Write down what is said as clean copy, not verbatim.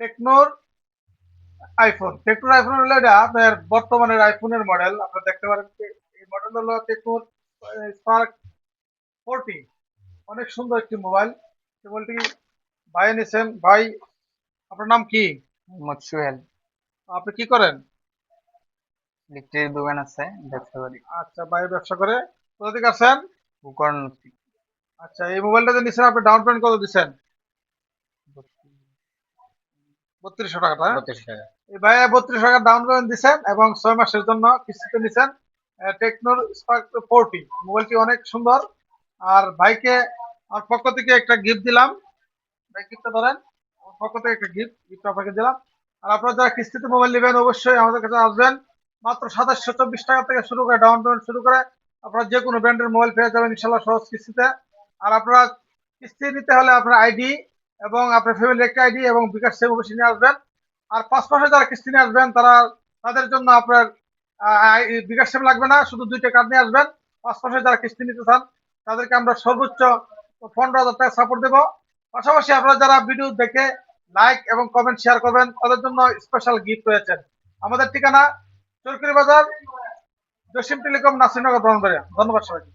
টেকনোর টেকনোর iPhone হলো এটা আপনার বর্তমানের আইফোনের মডেল। আপনারা দেখতে পারেন যে এই মডেল হলো টেকনোর স্পার্ক 40। অনেক সুন্দর একটি মোবাইল। মোবাইলটি ভাই নিছেন। ভাই, আপনার নাম কি? মোহাম্মদ সোহেল। আপনি কি করেন? ইলেকট্রিক দোকান আছে, ব্যবসা করি। আচ্ছা, ভাই ব্যবসা করে। কোথা থেকে আছেন? উপকরণ আচ্ছা, এই মোবাইলটা যে নিছেন আপনি ডাউন পেমেন্ট কত দিচ্ছেন? 3200 টাকা, হ্যাঁ? 32 টাকা। এই ভাই 3200 টাকা ডাউন পেমেন্ট দিচ্ছেন এবং 6 মাসের জন্য কিস্তিতে নিছেন টেকনোর স্পার্ক 40। মোবাইলটি অনেক সুন্দর। আর ভাইকে আমার পক্ষ থেকে একটা গিফট দিলাম। ভাই গিফটটা ধরেন। আমার পক্ষ থেকে একটা গিফট আপনাকে দিলাম। আর আপনারা যারা কিস্তিতে মোবাইল নেবেন অবশ্যই আমাদের কাছে আসবেন। মাত্র 2724 টাকা থেকে শুরু করে ডাউন পেমেন্ট শুরু করে আপনারা যে কোনো ব্র্যান্ডের মোবাইল পেয়ে যাবেন ইনশাল্লাহ সহজ কিস্তিতে। আর আপনারা কিস্তি নিতে হলে আপনার আইডি এবং আপনার ফ্যামিলির একটা আইডি এবং বিকাশ সেভ অফিসে নিয়ে আসবেন। আর 5 মাসে যারা কিস্তি নিয়ে আসবেন তাদের জন্য আপনার বিকাশ সেভ লাগবে না, শুধু 2টা কার্ড নিয়ে আসবেন। 5 মাসে যারা কিস্তি নিতে চান তাদেরকে আমরা সর্বোচ্চ 15,000 টাকা সাপোর্ট দেবো। পাশাপাশি আপনারা যারা ভিডিও দেখে লাইক এবং কমেন্ট শেয়ার করবেন তাদের জন্য স্পেশাল গিফট রয়েছে। আমাদের ঠিকানা চরকির বাজার, জসিম টেলিকম, নাসিরনগর, ব্রাহ্মণবাড়িয়া। ধন্যবাদ সবাইকে।